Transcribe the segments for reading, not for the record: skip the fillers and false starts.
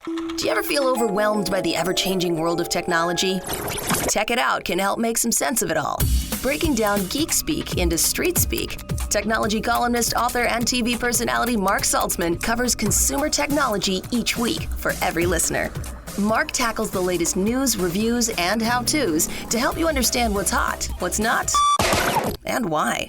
Do you ever feel overwhelmed by the ever-changing world of technology? Tech It Out can help make some sense of it all. Breaking down geek speak into street speak, technology columnist, author, and TV personality Mark Saltzman covers consumer technology each week for every listener. Mark tackles the latest news, reviews, and how-tos to help you understand what's hot, what's not, and why.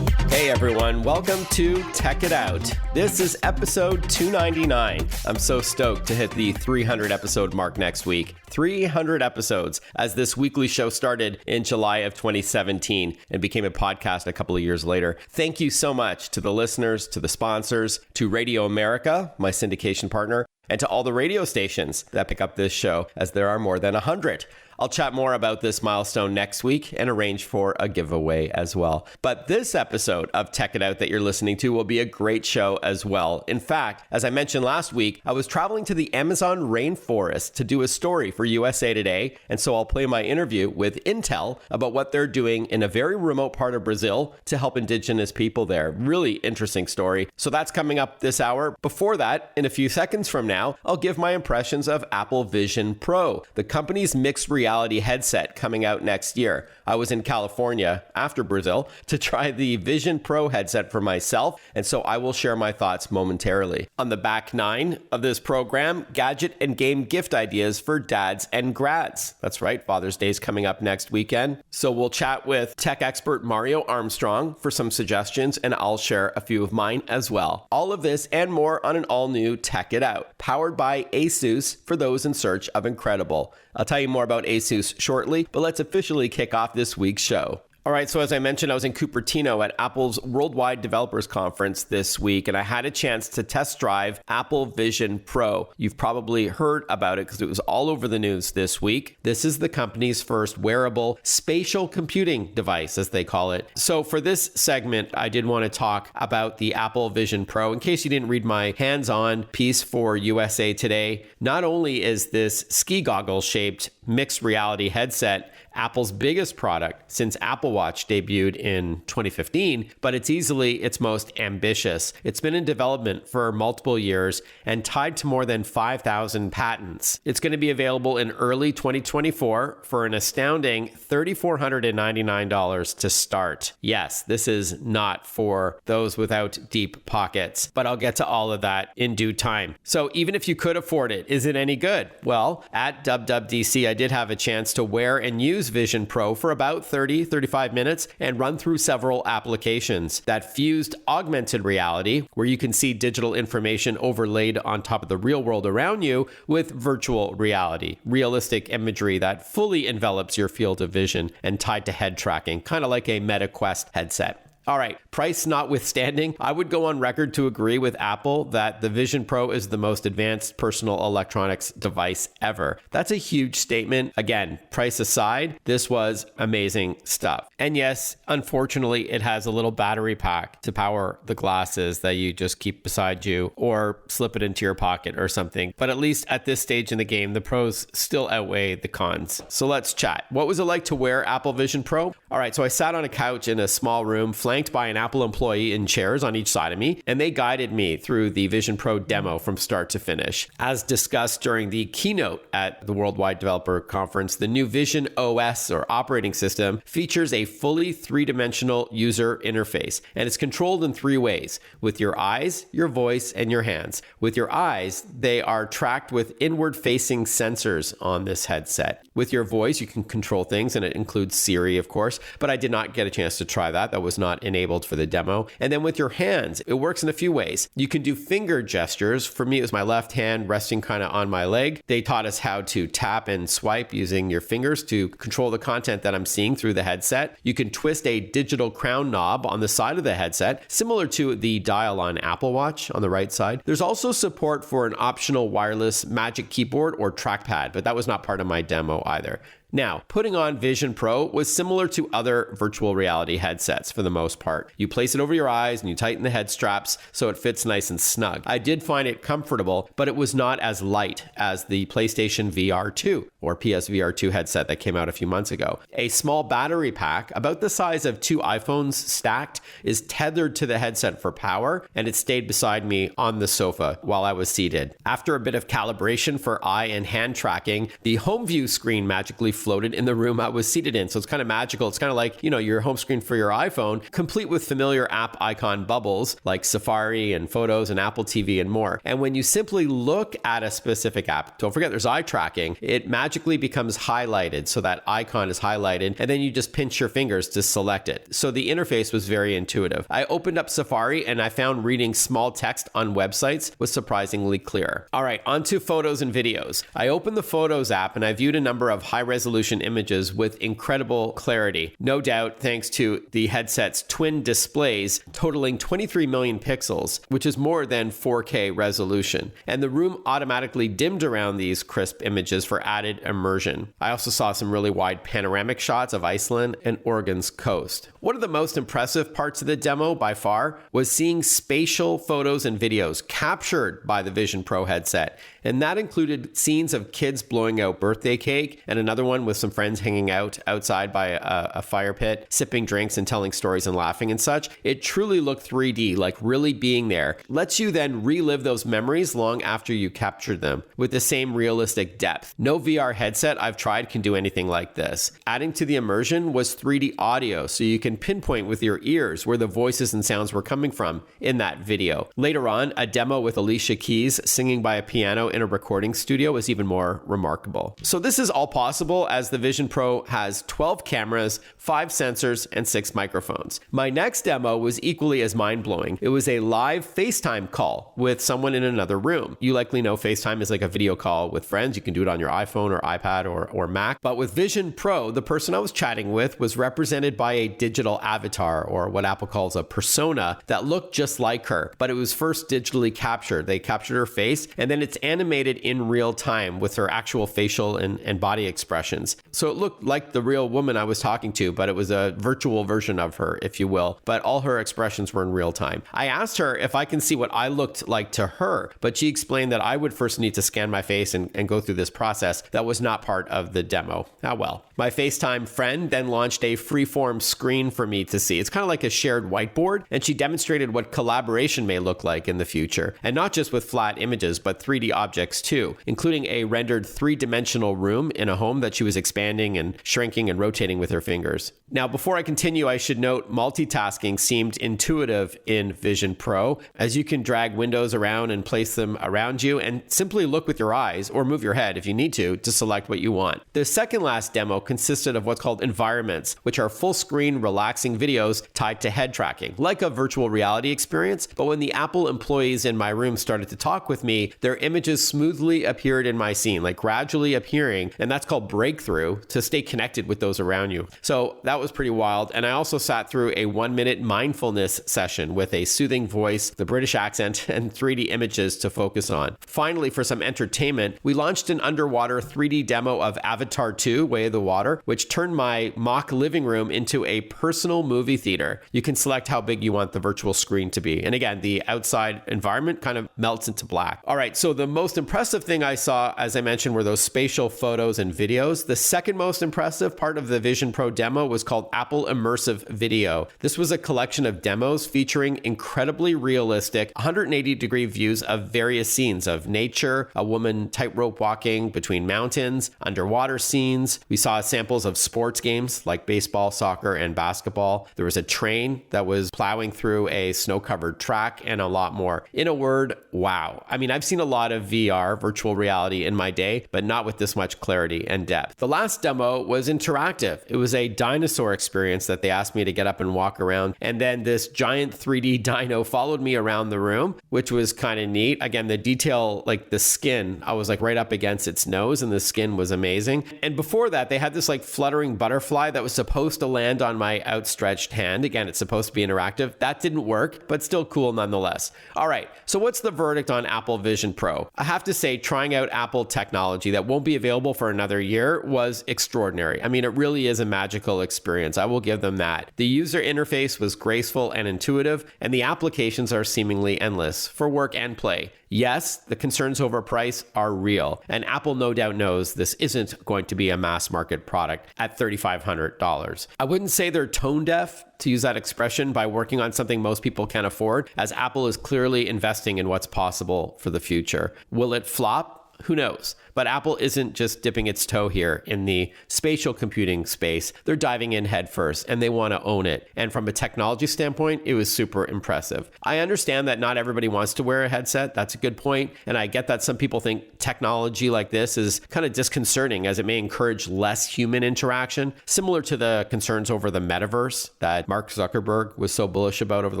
Hey everyone, welcome to Tech It Out. This is episode 299. I'm so stoked to hit the 300 episode mark next week. 300 episodes, as this weekly show started in July of 2017 and became a podcast a couple of years later. Thank you so much to the listeners, to the sponsors, to Radio America, my syndication partner, and to all the radio stations that pick up this show, as there are more than 100. I'll chat more about this milestone next week and arrange for a giveaway as well. But this episode of Tech It Out that you're listening to will be a great show as well. In fact, as I mentioned last week, I was traveling to the Amazon rainforest to do a story for USA Today, and so I'll play my interview with Intel about what they're doing in a very remote part of Brazil to help indigenous people there. Really interesting story. So that's coming up this hour. Before that, in a few seconds from now, I'll give my impressions of Apple Vision Pro, the company's mixed reality headset coming out next year. I was in California after Brazil to try the Vision Pro headset for myself, and so I will share my thoughts momentarily. On the back nine of this program, gadget and game gift ideas for dads and grads. That's right, Father's Day is coming up next weekend. So we'll chat with tech expert Mario Armstrong for some suggestions, and I'll share a few of mine as well. All of this and more on an all-new Tech It Out, powered by ASUS for those in search of incredible. I'll tell you more about ASUS shortly, but let's officially kick off this week's show. All right, so as I mentioned, I was in Cupertino at Apple's Worldwide Developers Conference this week, and I had a chance to test drive Apple Vision Pro. You've probably heard about it because it was all over the news this week. This is the company's first wearable spatial computing device, as they call it. So for this segment, I did want to talk about the Apple Vision Pro. In case you didn't read my hands-on piece for USA Today, not only is this ski goggle-shaped mixed reality headset Apple's biggest product since Apple Watch debuted in 2015, but it's easily its most ambitious. It's been in development for multiple years and tied to more than 5,000 patents. It's going to be available in early 2024 for an astounding $3,499 to start. Yes, this is not for those without deep pockets, but I'll get to all of that in due time. So even if you could afford it, is it any good? Well, at WWDC, I did have a chance to wear and use Vision Pro for about 35 minutes and run through several applications that fused augmented reality, where you can see digital information overlaid on top of the real world around you, with virtual reality, realistic imagery that fully envelops your field of vision and tied to head tracking, kind of like a Meta Quest headset. All right, price notwithstanding, I would go on record to agree with Apple that the Vision Pro is the most advanced personal electronics device ever. That's a huge statement. Again, price aside, this was amazing stuff. And yes, unfortunately, it has a little battery pack to power the glasses that you just keep beside you or slip it into your pocket or something. But at least at this stage in the game, the pros still outweigh the cons. So let's chat. What was it like to wear Apple Vision Pro? All right, so I sat on a couch in a small room, flanked by an Apple employee in chairs on each side of me, and they guided me through the Vision Pro demo from start to finish. As discussed during the keynote at the Worldwide Developer Conference, the new Vision OS, or operating system, features a fully three-dimensional user interface, and it's controlled in three ways: with your eyes, your voice, and your hands. With your eyes, they are tracked with inward-facing sensors on this headset. With your voice, you can control things, and it includes Siri, of course, but I did not get a chance to try that. That was not enabled for the demo. And then with your hands, it works in a few ways. You can do finger gestures. For me, it was my left hand resting kind of on my leg. They taught us how to tap and swipe using your fingers to control the content that I'm seeing through the headset. You can twist a digital crown knob on the side of the headset, similar to the dial on Apple Watch on the right side. There's also support for an optional wireless Magic Keyboard or trackpad, but that was not part of my demo either. Now, putting on Vision Pro was similar to other virtual reality headsets for the most part. You place it over your eyes and you tighten the head straps so it fits nice and snug. I did find it comfortable, but it was not as light as the PlayStation VR 2 or PSVR 2 headset that came out a few months ago. A small battery pack, about the size of 2 iPhones stacked, is tethered to the headset for power, and it stayed beside me on the sofa while I was seated. After a bit of calibration for eye and hand tracking, the home view screen magically floated in the room I was seated in. So it's kind of magical. It's kind of like, your home screen for your iPhone, complete with familiar app icon bubbles like Safari and Photos and Apple TV and more. And when you simply look at a specific app, don't forget there's eye tracking, it magically becomes highlighted. So that icon is highlighted, and then you just pinch your fingers to select it. So the interface was very intuitive. I opened up Safari and I found reading small text on websites was surprisingly clear. All right, on to photos and videos. I opened the Photos app and I viewed a number of high-resolution images with incredible clarity. No doubt thanks to the headset's twin displays totaling 23 million pixels, which is more than 4K resolution. And the room automatically dimmed around these crisp images for added immersion. I also saw some really wide panoramic shots of Iceland and Oregon's coast. One of the most impressive parts of the demo by far was seeing spatial photos and videos captured by the Vision Pro headset. And that included scenes of kids blowing out birthday cake and another one with some friends hanging out outside by a fire pit, sipping drinks and telling stories and laughing and such. It truly looked 3D, like really being there. Lets you then relive those memories long after you captured them with the same realistic depth. No VR headset I've tried can do anything like this. Adding to the immersion was 3D audio, so you can pinpoint with your ears where the voices and sounds were coming from in that video. Later on, a demo with Alicia Keys singing by a piano in a recording studio was even more remarkable. So this is all possible as the Vision Pro has 12 cameras, 5 sensors, and 6 microphones. My next demo was equally as mind-blowing. It was a live FaceTime call with someone in another room. You likely know FaceTime is like a video call with friends. You can do it on your iPhone or iPad or Mac. But with Vision Pro, the person I was chatting with was represented by a digital avatar, or what Apple calls a persona, that looked just like her, but it was first digitally captured. They captured her face, and then it's animated in real time with her actual facial and body expressions. So it looked like the real woman I was talking to, but it was a virtual version of her, if you will. But all her expressions were in real time. I asked her if I can see what I looked like to her, but she explained that I would first need to scan my face and go through this process. That was not part of the demo. Ah, well. My FaceTime friend then launched a freeform screen for me to see. It's kind of like a shared whiteboard, and she demonstrated what collaboration may look like in the future. And not just with flat images, but 3D objects too, including a rendered 3-dimensional room in a home that she was expanding and shrinking and rotating with her fingers. Now, before I continue, I should note multitasking seemed intuitive in Vision Pro, as you can drag windows around and place them around you and simply look with your eyes or move your head if you need to select what you want. The second last demo consisted of what's called environments, which are full-screen relaxing videos tied to head tracking, like a virtual reality experience. But when the Apple employees in my room started to talk with me, their images smoothly appeared in my scene, like gradually appearing, and that's called breakthrough, to stay connected with those around you. So that was pretty wild. And I also sat through a 1-minute mindfulness session with a soothing voice, the British accent, and 3D images to focus on. Finally, for some entertainment, we launched an underwater 3D demo of Avatar 2, Way of the Water, which turned my mock living room into a personal movie theater. You can select how big you want the virtual screen to be. And again, the outside environment kind of melts into black. All right, so the most impressive thing I saw, as I mentioned, were those spatial photos and videos. The second most impressive part of the Vision Pro demo was called Apple Immersive Video. This was a collection of demos featuring incredibly realistic 180-degree views of various scenes of nature, a woman tightrope walking between mountains, underwater scenes. We saw samples of sports games like baseball, soccer, and basketball. There was a train that was plowing through a snow-covered track, and a lot more. In a word, wow. I mean, I've seen a lot of VR, virtual reality, in my day, but not with this much clarity and depth. The last demo was interactive. It was a dinosaur experience that they asked me to get up and walk around, and then this giant 3D dino followed me around the room, which was kind of neat. Again, the detail, like the skin, I was like right up against its nose, and the skin was amazing. And before that, they had this like fluttering butterfly that was supposed to land on my outstretched hand. Again, it's supposed to be interactive. That didn't work, but still cool nonetheless. All right, so what's the verdict on Apple Vision Pro? I have to say, trying out Apple technology that won't be available for another year was extraordinary. I mean, it really is a magical experience. I will give them that. The user interface was graceful and intuitive, and the applications are seemingly endless for work and play. Yes, the concerns over price are real, and Apple no doubt knows this isn't going to be a mass market product at $3,500. I wouldn't say they're tone deaf, to use that expression, by working on something most people can afford, as Apple is clearly investing in what's possible for the future. Will it flop? Who knows? But Apple isn't just dipping its toe here in the spatial computing space. They're diving in head first, and they want to own it. And from a technology standpoint, it was super impressive. I understand that not everybody wants to wear a headset. That's a good point. And I get that some people think technology like this is kind of disconcerting, as it may encourage less human interaction, similar to the concerns over the metaverse that Mark Zuckerberg was so bullish about over the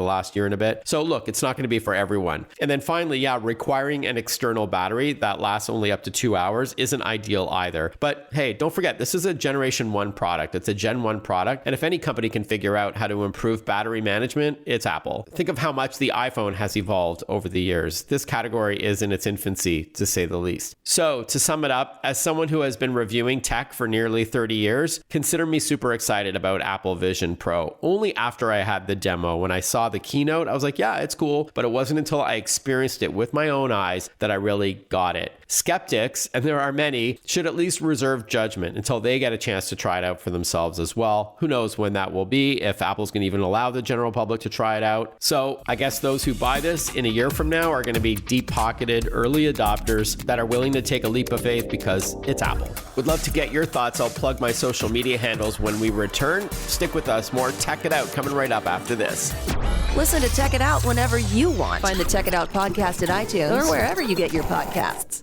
last year and a bit. So look, it's not going to be for everyone. And then finally, requiring an external battery that lasts only up to 2 hours isn't ideal either. But hey, don't forget, this is a Generation 1 product. It's a Gen 1 product. And if any company can figure out how to improve battery management, it's Apple. Think of how much the iPhone has evolved over the years. This category is in its infancy, to say the least. So to sum it up, as someone who has been reviewing tech for nearly 30 years, consider me super excited about Apple Vision Pro. Only after I had the demo, when I saw the keynote, I was like, yeah, it's cool. But it wasn't until I experienced it with my own eyes that I really got it. Skeptics, and there are many, should at least reserve judgment until they get a chance to try it out for themselves as well. Who knows when that will be, if Apple's going to even allow the general public to try it out. So I guess those who buy this in a year from now are going to be deep-pocketed early adopters that are willing to take a leap of faith because it's Apple. Would love to get your thoughts. I'll plug my social media handles when we return. Stick with us. More Tech It Out coming right up after this. Listen to Tech It Out whenever you want. Find the Tech It Out podcast at iTunes or wherever you get your podcasts.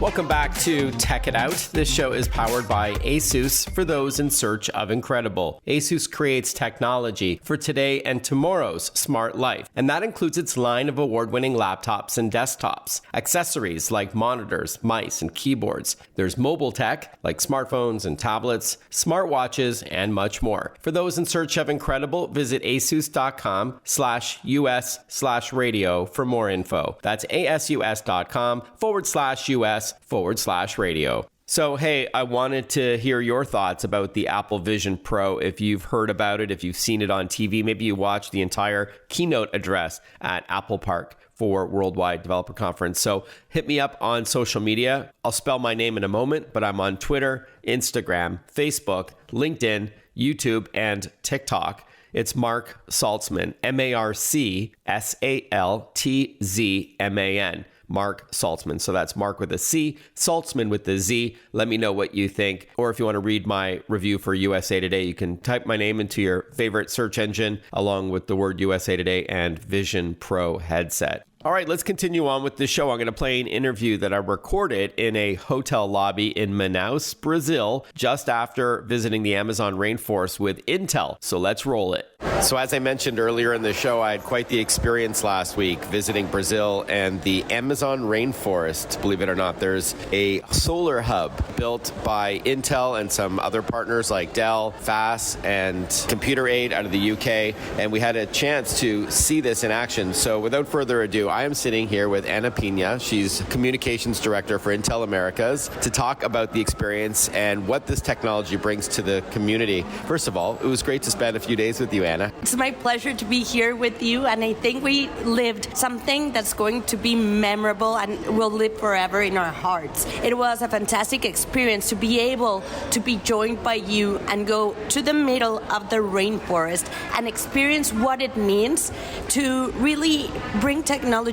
Welcome back to Tech It Out. This show is powered by ASUS for those in search of incredible. ASUS creates technology for today and tomorrow's smart life, and that includes its line of award-winning laptops and desktops, accessories like monitors, mice, and keyboards. There's mobile tech like smartphones and tablets, smartwatches, and much more. For those in search of incredible, visit asus.com/US/radio for more info. That's asus.com/US/radio. So, hey, I wanted to hear your thoughts about the Apple Vision Pro. If you've heard about it, if you've seen it on TV, maybe you watched the entire keynote address at Apple Park for Worldwide Developer Conference. So hit me up on social media. I'll spell my name in a moment, but I'm on Twitter, Instagram, Facebook, LinkedIn, YouTube, and TikTok. It's Mark Saltzman, MarkSaltzman. Mark Saltzman. So that's Mark with a C, Saltzman with the Z. Let me know what you think. Or if you want to read my review for USA Today, you can type my name into your favorite search engine along with the word USA Today and Vision Pro headset. All right, let's continue on with the show. I'm going to play an interview that I recorded in a hotel lobby in Manaus, Brazil, just after visiting the Amazon rainforest with Intel. So let's roll it. So as I mentioned earlier in the show, I had quite the experience last week visiting Brazil and the Amazon rainforest. Believe it or not, there's a solar hub built by Intel and some other partners like Dell, FAS, and Computer Aid out of the UK. And we had a chance to see this in action. So without further ado, I am sitting here with Ana Pina. She's Communications Director for Intel Americas to talk about the experience and what this technology brings to the community. First of all, it was great to spend a few days with you, Ana. It's my pleasure to be here with you, and I think we lived something that's going to be memorable and will live forever in our hearts. It was a fantastic experience to be able to be joined by you and go to the middle of the rainforest and experience what it means to really bring technology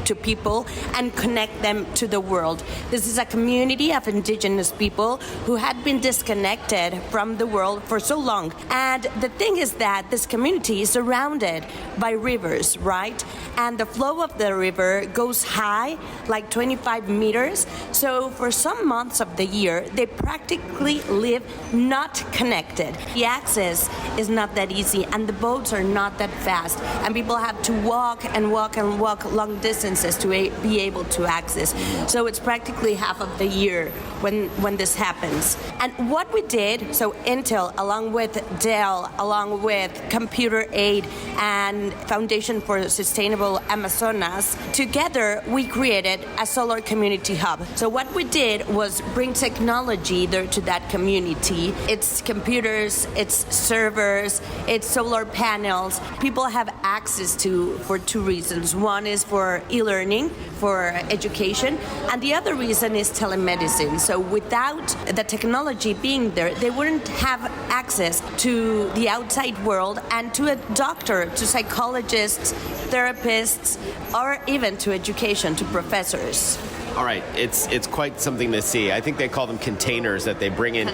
to people and connect them to the world. This is a community of indigenous people who had been disconnected from the world for so long. And the thing is that this community is surrounded by rivers, right? And the flow of the river goes high, like 25 meters. So for some months of the year, they practically live not connected. The access is not that easy, and the boats are not that fast. And people have to walk and walk and walk long distances to be able to access. So it's practically half of the year when this happens. And what we did, so Intel, along with Dell, along with Computer Aid and Foundation for Sustainable Amazonas, together we created a solar community hub. So what we did was bring technology there to that community. It's computers, it's servers, it's solar panels. People have access to for two reasons. One is for e-learning, for education, and the other reason is telemedicine. So without the technology being there, they wouldn't have access to the outside world and to a doctor, to psychologists, therapists, or even to education, to professors. All right, it's quite something to see. I think they call them containers that they bring in.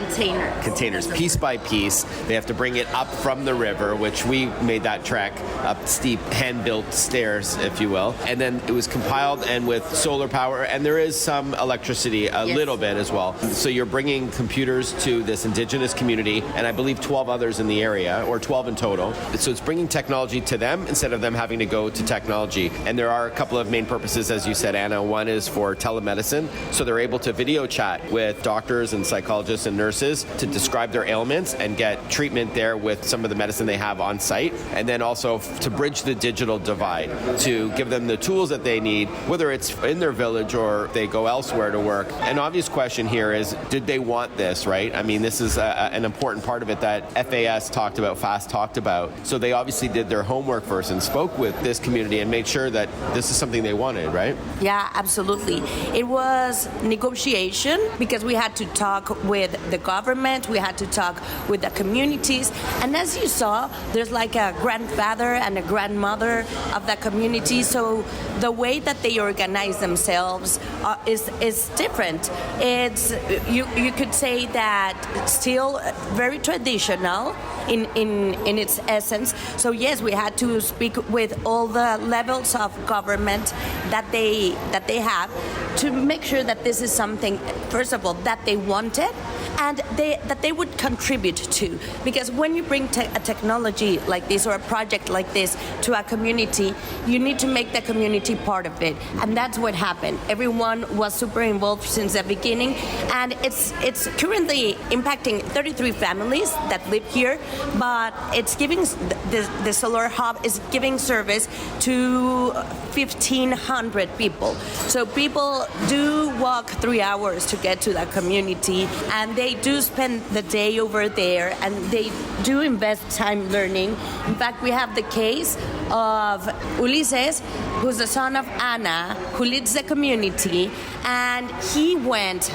Containers, piece by piece. They have to bring it up from the river, which we made that trek up steep, hand-built stairs, if you will. And then it was compiled and with solar power, and there is some electricity, a little bit as well. So you're bringing computers to this indigenous community, and I believe 12 others in the area, or 12 in total. So it's bringing technology to them instead of them having to go to technology. And there are a couple of main purposes, as you said, Anna. One is for telemedicine, so they're able to video chat with doctors and psychologists and nurses to describe their ailments and get treatment there with some of the medicine they have on site, and then also to bridge the digital divide, to give them the tools that they need, whether it's in their village or they go elsewhere to work. An obvious question here is, did they want this, right? I mean, this is an important part of it that FAS talked about, FAST talked about. So they obviously did their homework first and spoke with this community and made sure that this is something they wanted, right? Yeah, absolutely. It was negotiation because we had to talk with the government, we had to talk with the communities, and as you saw, there's like a grandfather and a grandmother of the community, so the way that they organize themselves is different. It's you could say that still very traditional in its essence. So yes, we had to speak with all the levels of government that they have to make sure that this is something, first of all, that they wanted and that they would contribute to. Because when you bring a technology like this or a project like this to a community, you need to make the community part of it. And that's what happened. Everyone was super involved since the beginning, and it's currently impacting 33 families that live here, but it's giving, the solar hub is giving service to 1,500 people. So people do walk 3 hours to get to that community, and they do spend the day over there, and they do invest time learning. In fact, we have the case of Ulises, who's the son of Anna, who leads the community, and he went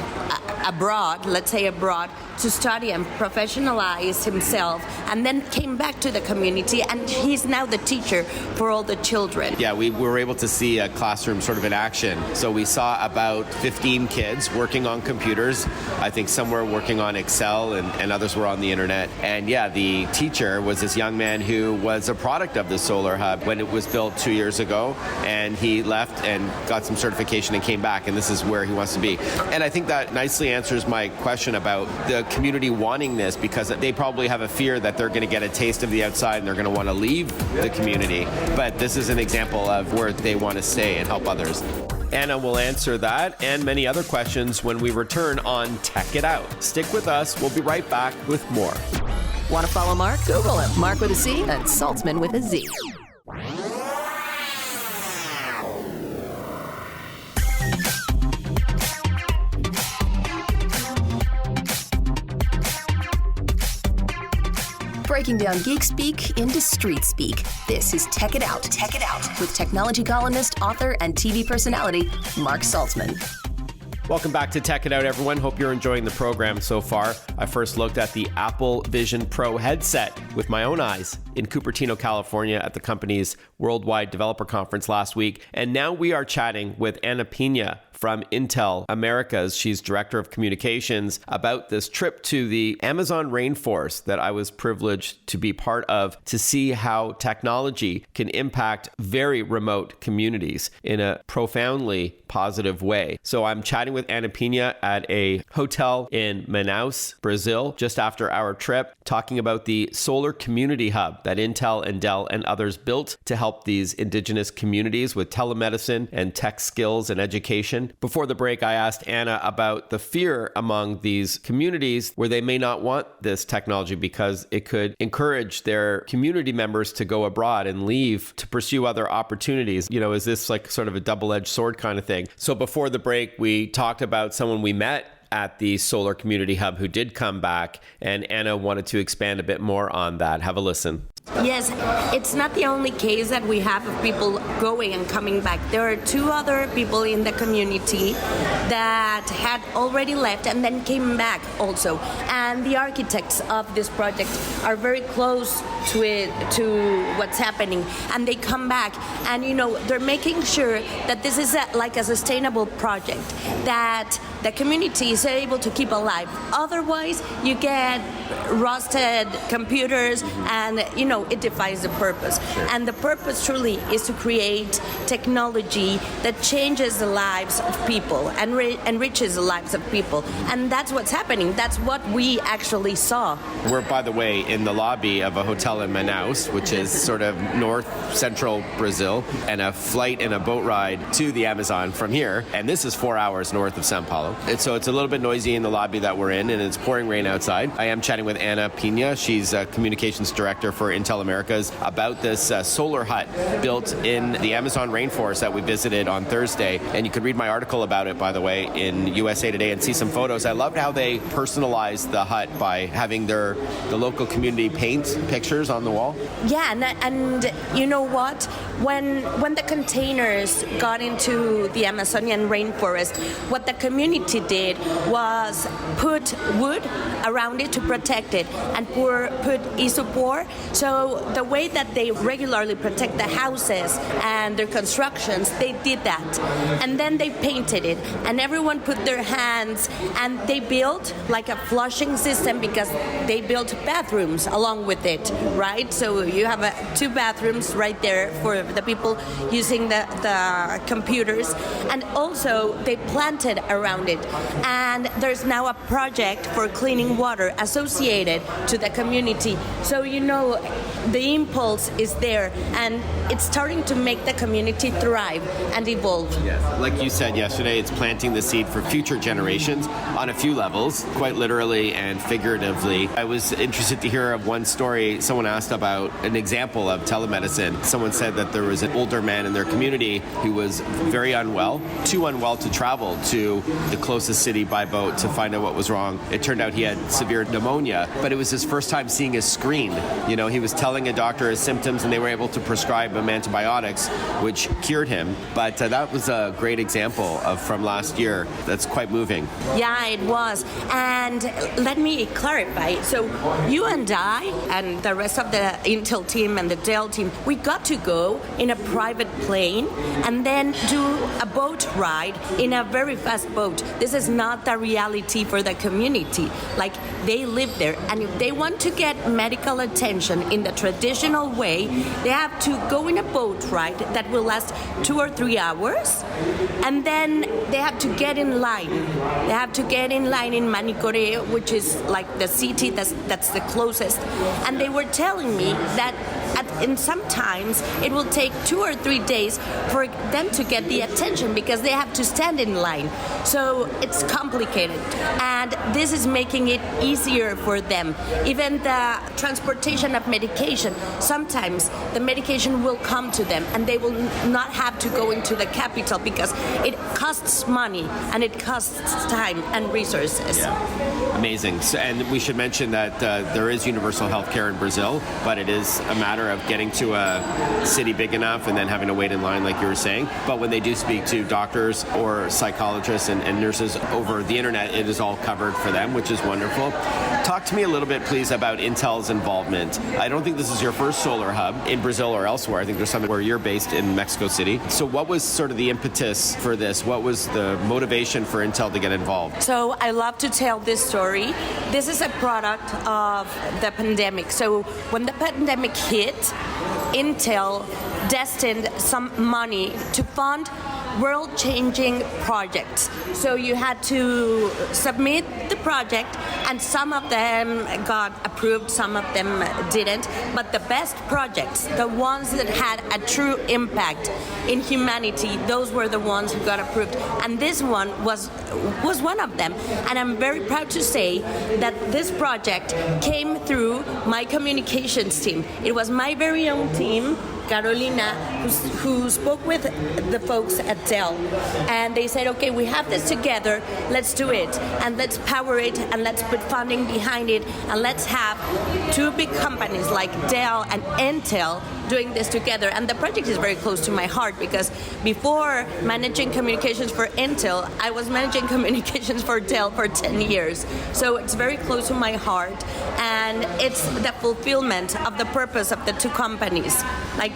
abroad, let's say abroad, to study and professionalize himself, and then came back to the community, and he's now the teacher for all the children. Yeah, we were able to see a classroom sort of in action. So we saw about 15 kids working on computers. I think some were working on Excel and others were on the internet. And yeah, the teacher was this young man who was a product of the Solar Hub when it was built 2 years ago, and he left and got some certification and came back, and this is where he wants to be. And I think that nicely answers my question about the community wanting this, because they probably have a fear that they're going to get a taste of the outside and they're going to want to leave the community. But this is an example of where they want to stay and help others. Anna will answer that and many other questions when we return on Tech It Out. Stick with us. We'll be right back with more. Want to follow Mark? Google him. Mark with a C and Saltzman with a Z. Breaking down geek speak into street speak. This is Tech It Out. Tech It Out with technology columnist, author, and TV personality Mark Saltzman. Welcome back to Tech It Out, everyone. Hope you're enjoying the program so far. I first looked at the Apple Vision Pro headset with my own eyes in Cupertino, California at the company's Worldwide Developer Conference last week. And now we are chatting with Ana Pina from Intel Americas. She's Director of Communications, about this trip to the Amazon rainforest that I was privileged to be part of, to see how technology can impact very remote communities in a profoundly positive way. So I'm chatting chatting with Ana Pina at a hotel in Manaus, Brazil, just after our trip, talking about the Solar Community Hub that Intel and Dell and others built to help these indigenous communities with telemedicine and tech skills and education. Before the break, I asked Ana about the fear among these communities where they may not want this technology because it could encourage their community members to go abroad and leave to pursue other opportunities. You know, is this like sort of a double-edged sword kind of thing? So before the break, we talked about someone we met at the Solar Community Hub who did come back, and Ana wanted to expand a bit more on that. Have a listen. Yes, it's not the only case that we have of people going and coming back. There are 2 other people in the community that had already left and then came back also. And the architects of this project are very close to it, to what's happening. And they come back and, you know, they're making sure that this is like a sustainable project, that the community is able to keep alive. Otherwise, you get rusted computers and, you know, it defies the purpose. Sure. And the purpose truly is to create technology that changes the lives of people and enriches the lives of people. And that's what's happening. That's what we actually saw. We're, by the way, in the lobby of a hotel in Manaus, which is sort of north central Brazil, and a flight and a boat ride to the Amazon from here. And this is 4 hours north of São Paulo. And so it's a little bit noisy in the lobby that we're in, and it's pouring rain outside. I am chatting with Ana Pina. She's a communications director for Intel Americas about this solar hut built in the Amazon rainforest that we visited on Thursday. And you could read my article about it, by the way, in USA Today and see some photos. I loved how they personalized the hut by having the local community paint pictures on the wall. Yeah, and you know what? When the containers got into the Amazonian rainforest, what the community did was put wood around it to protect it and put isopor. So the way that they regularly protect the houses and their constructions, they did that. And then they painted it, and everyone put their hands, and they built like a flushing system because they built bathrooms along with it, right? So you have 2 bathrooms right there for the people using the computers. And also they planted around it. And there's now a project for cleaning water associated to the community. So, you know, the impulse is there, and it's starting to make the community thrive and evolve. Yes. Like you said yesterday, it's planting the seed for future generations on a few levels, quite literally and figuratively. I was interested to hear of one story. Someone asked about an example of telemedicine. Someone said that there was an older man in their community who was very unwell, too unwell to travel to the closest city by boat to find out what was wrong. It turned out he had severe pneumonia, but it was his first time seeing a screen. You know, he was telling a doctor his symptoms, and they were able to prescribe him antibiotics, which cured him. But that was a great example from last year. That's quite moving. Yeah, it was. And let me clarify. So you and I and the rest of the Intel team and the Dell team, we got to go in a private plane and then do a boat ride in a very fast boat. This is not the reality for the community. Like, they live there, and if they want to get medical attention in the traditional way, they have to go in a boat ride that will last 2 or 3 hours, and then they have to get in line. They have to get in line in Manicore, which is like the city that's the closest. And they were telling me that in sometimes it will take 2 or 3 days for them to get the attention because they have to stand in line. So it's complicated, and this is making it easier for them. Even the transportation of medication, sometimes the medication will come to them and they will not have to go into the capital because it costs money and it costs time and resources. Yeah. Amazing. So, and we should mention that there is universal health care in Brazil, but it is a matter of getting to a city big enough and then having to wait in line, like you were saying. But when they do speak to doctors or psychologists and nurses over the internet, it is all covered for them, which is wonderful. Talk to me a little bit, please, about Intel's involvement. I don't think this is your first solar hub in Brazil or elsewhere. I think there's something where you're based in Mexico City. So what was sort of the impetus for this? What was the motivation for Intel to get involved? So I love to tell this story. This is a product of the pandemic. So when the pandemic hit, Intel destined some money to fund world-changing projects. So you had to submit the project, and some of them got approved, some of them didn't. But the best projects, the ones that had a true impact in humanity, those were the ones who got approved. And this one was one of them. And I'm very proud to say that this project came through my communications team. It was my very own team, Carolina, who spoke with the folks at Dell, and they said, okay, we have this together, let's do it, and let's power it, and let's put funding behind it, and let's have two big companies like Dell and Intel doing this together. And the project is very close to my heart, because before managing communications for Intel, I was managing communications for Dell for 10 years. So it's very close to my heart, and it's the fulfillment of the purpose of the two companies, like,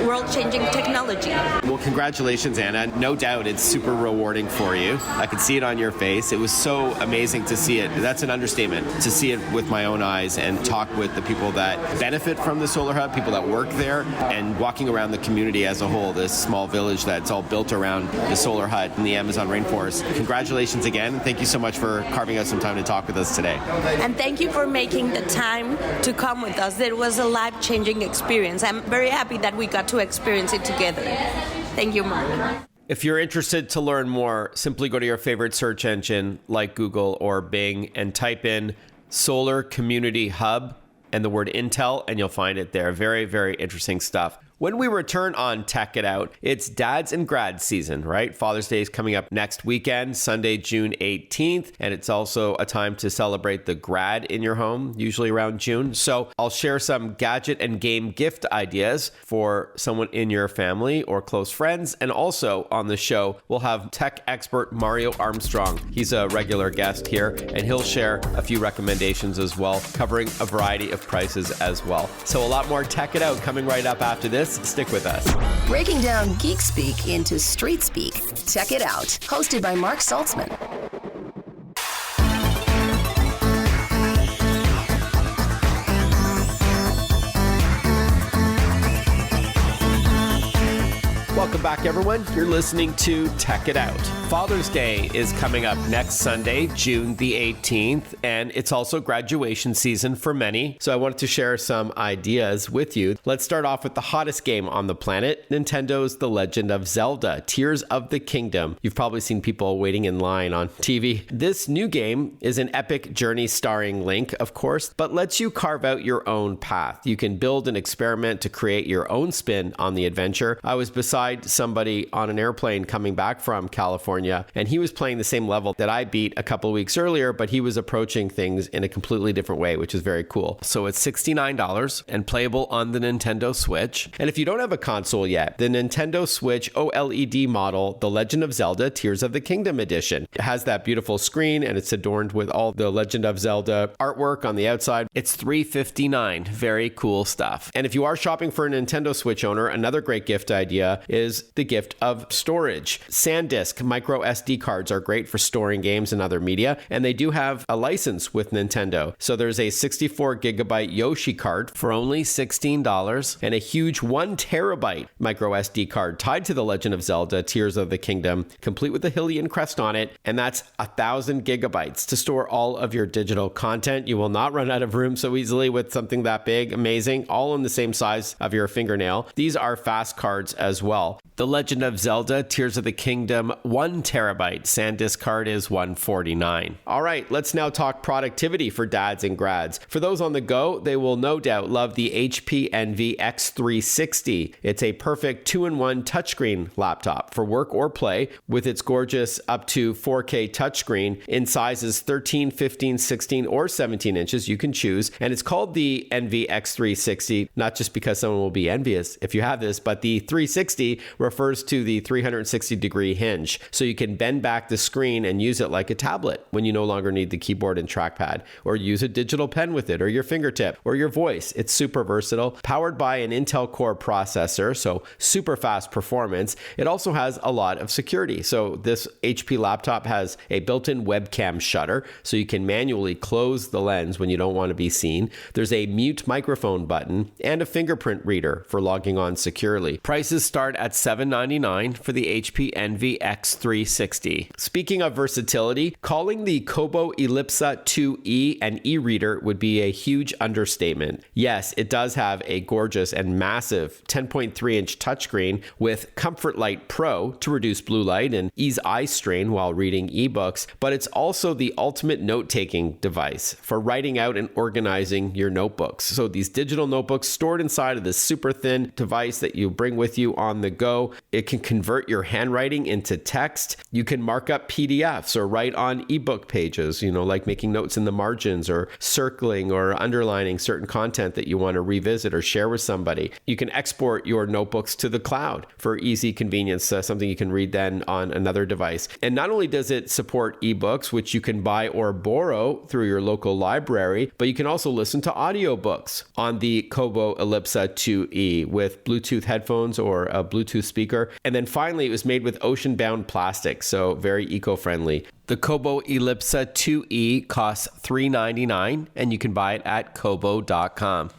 world-changing technology. Well, congratulations, Anna. No doubt it's super rewarding for you. I could see it on your face. It was so amazing to see it. That's an understatement, to see it with my own eyes and talk with the people that benefit from the Solar Hub, people that work there, and walking around the community as a whole, this small village that's all built around the solar hut in the Amazon rainforest. Congratulations again. Thank you so much for carving out some time to talk with us today. And thank you for making the time to come with us. It was a life-changing experience. I'm very happy that we got to experience it together. Thank you, Mark. If you're interested to learn more, simply go to your favorite search engine like Google or Bing and type in Solar Community Hub and the word Intel, and you'll find it there. Very, very interesting stuff. When we return on Tech It Out, it's dads and grads season, right? Father's Day is coming up next weekend, Sunday, June 18th. And it's also a time to celebrate the grad in your home, usually around June. So I'll share some gadget and game gift ideas for someone in your family or close friends. And also on the show, we'll have tech expert Mario Armstrong. He's a regular guest here, and he'll share a few recommendations as well, covering a variety of prices as well. So a lot more Tech It Out coming right up after this. Stick with us. Breaking down geek speak into street speak. Tech It Out, hosted by Mark Saltzman. Welcome back, everyone. You're listening to Tech It Out. Father's Day is coming up next Sunday, June the 18th, and it's also graduation season for many. So I wanted to share some ideas with you. Let's start off with the hottest game on the planet, Nintendo's The Legend of Zelda, Tears of the Kingdom. You've probably seen people waiting in line on TV. This new game is an epic journey starring Link, of course, but lets you carve out your own path. You can build an experiment to create your own spin on the adventure. I was beside somebody on an airplane coming back from California, and he was playing the same level that I beat a couple of weeks earlier, but he was approaching things in a completely different way, which is very cool. So it's $69 and playable on the Nintendo Switch. And if you don't have a console yet, the Nintendo Switch OLED model, The Legend of Zelda Tears of the Kingdom edition, it has that beautiful screen and it's adorned with all the Legend of Zelda artwork on the outside. It's $359. Very cool stuff. And if you are shopping for a Nintendo Switch owner, another great gift idea is the gift of storage. SanDisk micro SD cards are great for storing games and other media, and they do have a license with Nintendo. So there's a 64 gigabyte Yoshi card for only $16 and a huge 1 terabyte micro SD card tied to The Legend of Zelda Tears of the Kingdom, complete with a Hylian crest on it, and that's 1,000 gigabytes to store all of your digital content. You will not run out of room so easily with something that big. Amazing. All in the same size of your fingernail. These are fast cards as well. The Legend of Zelda Tears of the Kingdom 1 terabyte SanDisk card is $149. All right, let's now talk productivity for dads and grads. For those on the go, they will no doubt love the HP Envy X360. It's a perfect 2-in-1 touchscreen laptop for work or play with its gorgeous up to 4K touchscreen in sizes 13, 15, 16, or 17 inches. You can choose. And it's called the Envy X360, not just because someone will be envious if you have this, but the 360 refers to the 360-degree hinge. So you can bend back the screen and use it like a tablet when you no longer need the keyboard and trackpad, or use a digital pen with it, or your fingertip, or your voice. It's super versatile, powered by an Intel Core processor, so super fast performance. It also has a lot of security. So this HP laptop has a built-in webcam shutter, so you can manually close the lens when you don't want to be seen. There's a mute microphone button and a fingerprint reader for logging on securely. Prices start at $799 for the HP Envy X360. Speaking of versatility, calling the Kobo Ellipsa 2E an e-reader would be a huge understatement. Yes, it does have a gorgeous and massive 10.3-inch touchscreen with Comfort Light Pro to reduce blue light and ease eye strain while reading ebooks, but it's also the ultimate note-taking device for writing out and organizing your notebooks. So these digital notebooks stored inside of this super thin device that you bring with you on the go. It can convert your handwriting into text. You can mark up PDFs or write on ebook pages, like making notes in the margins or circling or underlining certain content that you want to revisit or share with somebody. You can export your notebooks to the cloud for easy convenience, something you can read then on another device. And not only does it support ebooks, which you can buy or borrow through your local library, but you can also listen to audiobooks on the Kobo Ellipsa 2E with Bluetooth headphones or a Bluetooth speaker. And then finally, it was made with ocean-bound plastic, so very eco-friendly. The Kobo Ellipsa 2E costs $399, and you can buy it at kobo.com.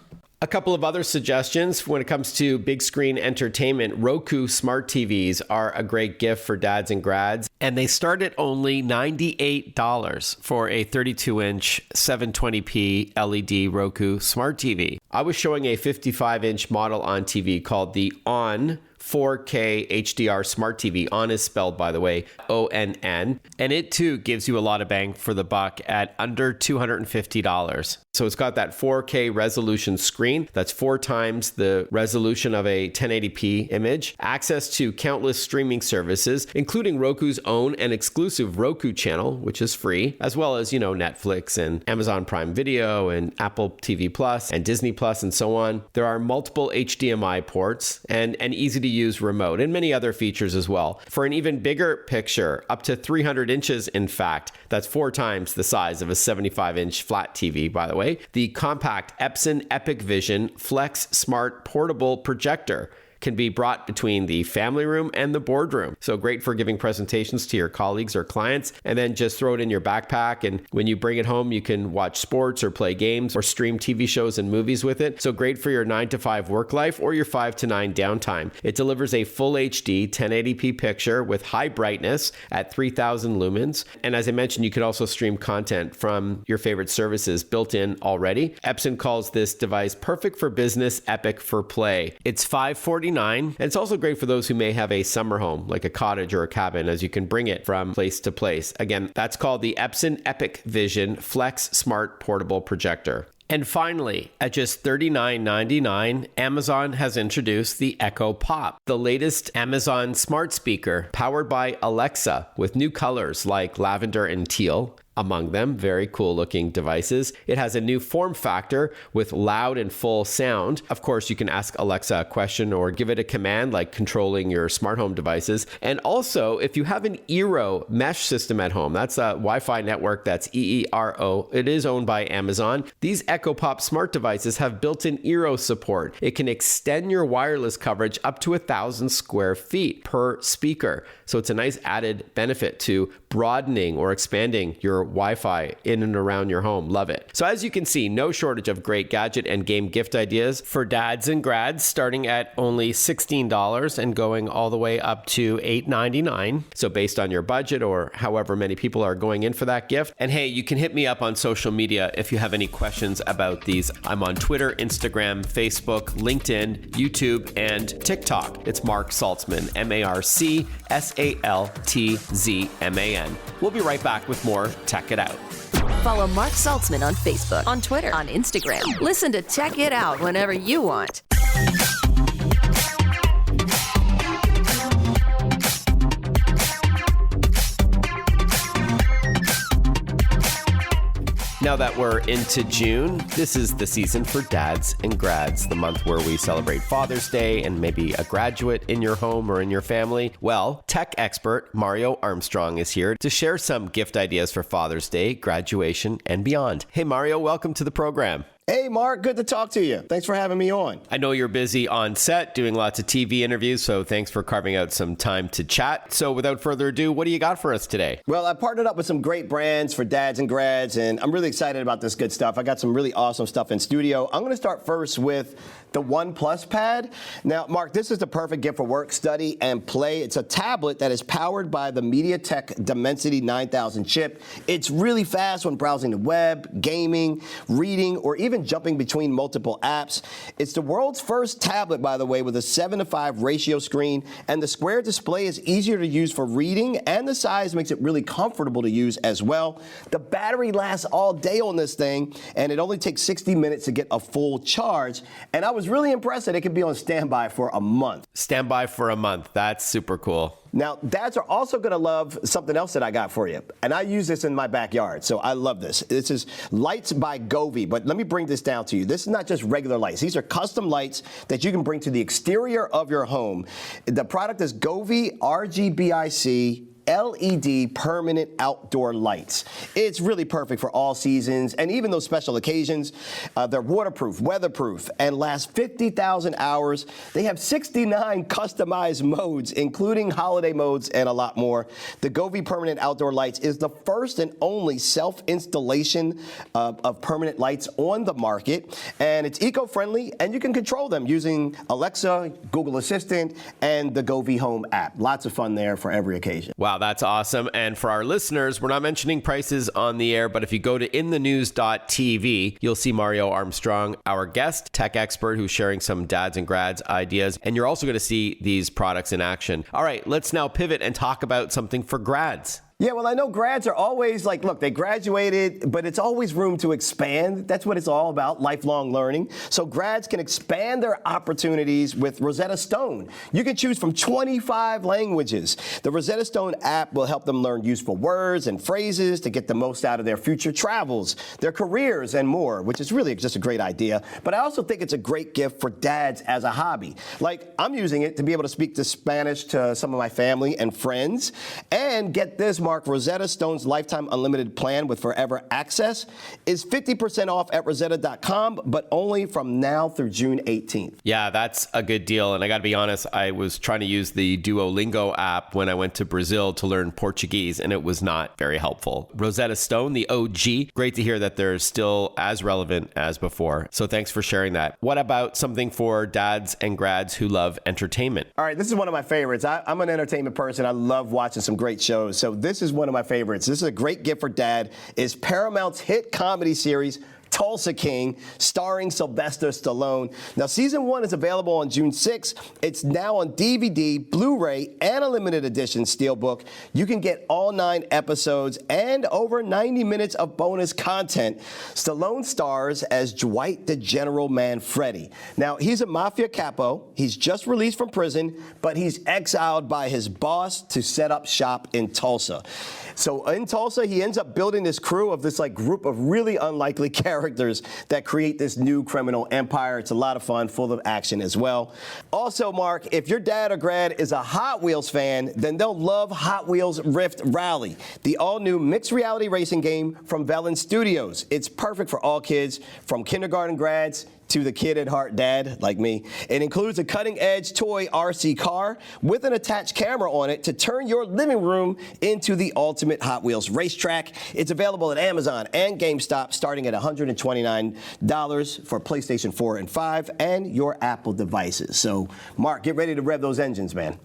A couple of other suggestions when it comes to big screen entertainment. Roku smart TVs are a great gift for dads and grads, and they start at only $98 for a 32-inch 720p LED Roku smart TV. I was showing a 55-inch model on TV called the ON 4K HDR Smart TV. ON is spelled, by the way, ONN. And it too gives you a lot of bang for the buck at under $250. So it's got that 4K resolution screen. That's 4 times the resolution of a 1080p image. Access to countless streaming services, including Roku's own and exclusive Roku channel, which is free, as well as, Netflix and Amazon Prime Video and Apple TV Plus and Disney Plus and so on. There are multiple HDMI ports and an easy-to-use remote and many other features as well. For an even bigger picture, up to 300 inches, in fact, that's 4 times the size of a 75-inch flat TV, by the way. The compact Epson Epic Vision Flex Smart Portable Projector can be brought between the family room and the boardroom. So great for giving presentations to your colleagues or clients, and then just throw it in your backpack. And when you bring it home, you can watch sports or play games or stream TV shows and movies with it. So great for your 9 to 5 work life or your 5 to 9 downtime. It delivers a full HD 1080p picture with high brightness at 3000 lumens. And as I mentioned, you can also stream content from your favorite services built in already. Epson calls this device perfect for business, epic for play. It's $549. And it's also great for those who may have a summer home, like a cottage or a cabin, as you can bring it from place to place. Again, that's called the Epson Epic Vision Flex Smart Portable Projector. And finally, at just $39.99, Amazon has introduced the Echo Pop, the latest Amazon smart speaker powered by Alexa with new colors like lavender and teal. Among them, very cool looking devices. It has a new form factor with loud and full sound. Of course, you can ask Alexa a question or give it a command like controlling your smart home devices. And also, if you have an Eero mesh system at home, that's a Wi-Fi network, that's EERO. It is owned by Amazon. These Echo Pop smart devices have built-in Eero support. It can extend your wireless coverage up to 1,000 square feet per speaker. So it's a nice added benefit to broadening or expanding your Wi-Fi in and around your home. Love it. So as you can see, no shortage of great gadget and game gift ideas for dads and grads, starting at only $16 and going all the way up to $8.99. So based on your budget or however many people are going in for that gift. And hey, you can hit me up on social media if you have any questions about these. I'm on Twitter, Instagram, Facebook, LinkedIn, YouTube, and TikTok. It's Mark Saltzman, MarkSaltzman. We'll be right back with more Tech It Out. Follow Mark Saltzman on Facebook, on Twitter, on Instagram. Listen to Tech It Out whenever you want. Now that we're into June, this is the season for dads and grads, the month where we celebrate Father's Day and maybe a graduate in your home or in your family. Well, tech expert Mario Armstrong is here to share some gift ideas for Father's Day, graduation, and beyond. Hey, Mario, welcome to the program. Hey, Mark, good to talk to you. Thanks for having me on. I know you're busy on set doing lots of TV interviews, so thanks for carving out some time to chat. So without further ado, what do you got for us today? Well, I partnered up with some great brands for dads and grads, and I'm really excited about this good stuff. I got some really awesome stuff in studio. I'm going to start first with the OnePlus Pad. Now, Mark, this is the perfect gift for work, study, and play. It's a tablet that is powered by the MediaTek Dimensity 9000 chip. It's really fast when browsing the web, gaming, reading, or even jumping between multiple apps. It's the world's first tablet, by the way, with a 7:5 ratio screen, and the square display is easier to use for reading, and the size makes it really comfortable to use as well. The battery lasts all day on this thing, and it only takes 60 minutes to get a full charge. And I was really impressed that it could be on standby for a month. Standby for a month. That's super cool. Now, dads are also going to love something else that I got for you. And I use this in my backyard, so I love this. This is lights by Govee, but let me bring this down to you. This is not just regular lights. These are custom lights that you can bring to the exterior of your home. The product is Govee RGBIC LED permanent outdoor lights. It's really perfect for all seasons and even those special occasions. They're waterproof, weatherproof, and last 50,000 hours. They have 69 customized modes, including holiday modes and a lot more. The Govee permanent outdoor lights is the first and only self-installation of permanent lights on the market, and it's eco-friendly, and you can control them using Alexa, Google Assistant, and the Govee Home app. Lots of fun there for every occasion. Wow, that's awesome. And for our listeners, we're not mentioning prices on the air, but if you go to inthenews.tv, you'll see Mario Armstrong, our guest, tech expert who's sharing some dads and grads ideas. And you're also going to see these products in action. All right, let's now pivot and talk about something for grads. Yeah, well, I know grads are always like, look, they graduated, but it's always room to expand. That's what it's all about, lifelong learning. So grads can expand their opportunities with Rosetta Stone. You can choose from 25 languages. The Rosetta Stone app will help them learn useful words and phrases to get the most out of their future travels, their careers, and more, which is really just a great idea. But I also think it's a great gift for dads as a hobby. Like, I'm using it to be able to speak to Spanish to some of my family and friends. And get this, Mark, Rosetta Stone's lifetime unlimited plan with forever access is 50% off at rosetta.com, but only from now through June 18th. Yeah, that's a good deal. And I got to be honest, I was trying to use the Duolingo app when I went to Brazil to learn Portuguese, and it was not very helpful. Rosetta Stone, the OG, great to hear that they're still as relevant as before. So thanks for sharing that. What about something for dads and grads who love entertainment? All right, this is one of my favorites. I'm an entertainment person. I love watching some great shows. So this is one of my favorites. This is a great gift for dad. Is Paramount's hit comedy series Tulsa King, starring Sylvester Stallone. Now, season 1 is available on June 6th. It's now on DVD, Blu-ray, and a limited edition steelbook. You can get all 9 episodes and over 90 minutes of bonus content. Stallone stars as Dwight the General Manfredi. Now, he's a mafia capo. He's just released from prison, but he's exiled by his boss to set up shop in Tulsa. So in Tulsa, he ends up building this crew of this group of really unlikely characters that create this new criminal empire. It's a lot of fun, full of action as well. Also, Mark, if your dad or grad is a Hot Wheels fan, then they'll love Hot Wheels Rift Rally, the all-new mixed reality racing game from Velen Studios. It's perfect for all kids, from kindergarten grads to the kid at heart dad like me. It includes a cutting-edge toy RC car with an attached camera on it to turn your living room into the ultimate Hot Wheels racetrack. It's available at Amazon and GameStop, starting at $129 for PlayStation 4 and 5 and your Apple devices. So, Mark, get ready to rev those engines, man.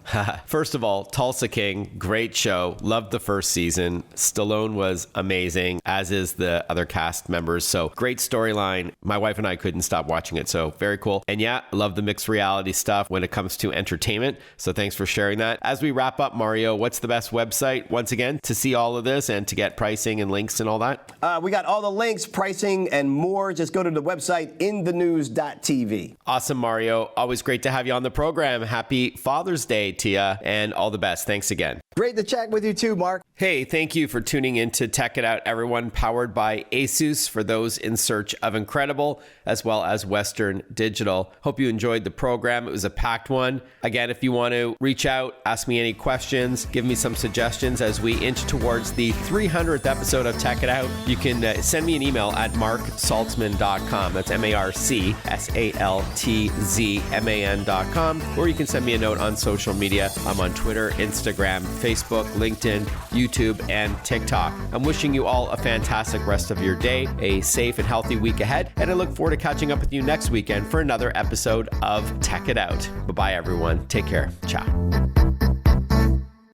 First of all, Tulsa King, great show. Loved the first season. Stallone was amazing, as is the other cast members. So, great storyline. My wife and I couldn't stop watching it, so very cool. And yeah, love the mixed reality stuff when it comes to entertainment, so thanks for sharing that. As we wrap up, Mario, what's the best website, once again, to see all of this and to get pricing and links and all that? We got all the links, pricing, and more. Just go to the website, inthenews.tv. Awesome, Mario. Always great to have you on the program. Happy Father's Day to you, and all the best. Thanks again. Great to chat with you too, Mark. Hey, thank you for tuning in to Tech It Out, everyone, powered by ASUS for those in search of incredible, as well as Western Digital. Hope you enjoyed the program. It was a packed one. Again, if you want to reach out, ask me any questions, give me some suggestions as we inch towards the 300th episode of Tech It Out, you can send me an email at marksaltzman.com. That's MarkSaltzman.com. Or you can send me a note on social media. I'm on Twitter, Instagram, Facebook, LinkedIn, YouTube, and TikTok. I'm wishing you all a fantastic rest of your day, a safe and healthy week ahead, and I look forward to catching up with you next weekend for another episode of Tech It Out. Bye-bye, everyone. Take care. Ciao.